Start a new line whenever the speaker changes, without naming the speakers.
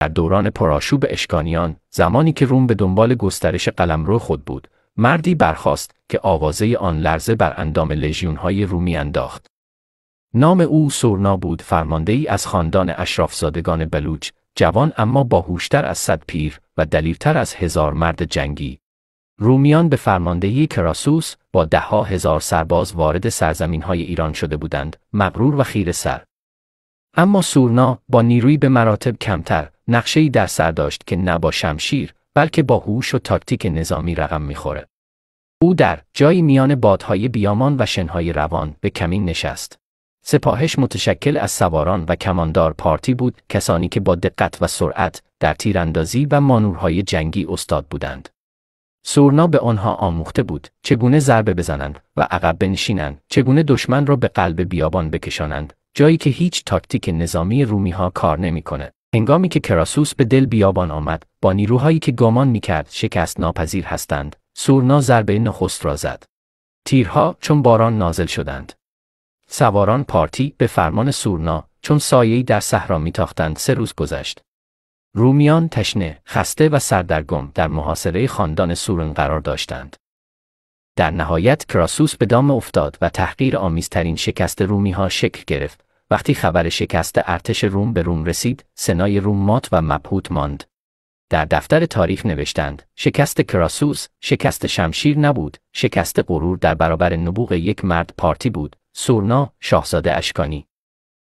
در دوران پرآشوب اشکانیان، زمانی که روم به دنبال گسترش قلمرو خود بود، مردی برخاست که آوازه آن لرزه بر اندام لژیون‌های رومی انداخت. نام او سورنا بود، فرمانده‌ای از خاندان اشرافزادگان بلوچ، جوان اما باهوشتر از 100 پیر و دلیرتر از 1000 مرد جنگی. رومیان به فرماندهی کراسوس با 10,000 سرباز وارد سرزمین‌های ایران شده بودند، مغرور و خیره سر. اما سورنا با نیرویی به مراتب کمتر، نقشه‌ای در سر داشت که نه با شمشیر، بلکه با هوش و تاکتیک نظامی رقم می‌خوره. او در جایی میان بادهای بیامان و شنهای روان به کمین نشست. سپاهش متشکل از سواران و کماندار پارتی بود، کسانی که با دقت و سرعت در تیراندازی و مانورهای جنگی استاد بودند. سورنا به آنها آموخته بود چگونه ضربه بزنند و عقب بنشینند، چگونه دشمن را به قلب بیابان بکشانند، جایی که هیچ تاکتیک نظامی رومی‌ها کار نمی‌کنه. هنگامی که کراسوس به دل بیابان آمد، با نیروهایی که گمان می‌کرد شکست ناپذیر هستند، سورنا ضربه نخست را زد. تیرها چون باران نازل شدند. سواران پارتی به فرمان سورنا چون سایه‌ای در صحرا می‌تاختند. 3 روز گذشت. رومیان تشنه، خسته و سردرگم در محاصره خاندان سورن قرار داشتند. در نهایت کراسوس به دام افتاد و تحقیرآمیزترین شکست رومی‌ها شکل گرفت. وقتی خبر شکست ارتش روم به روم رسید، سنای روم مات و مبهوت ماند. در دفتر تاریخ نوشتند: شکست کراسوس شکست شمشیر نبود، شکست غرور در برابر نبوغ یک مرد پارتی بود، سورنا، شاهزاده اشکانی.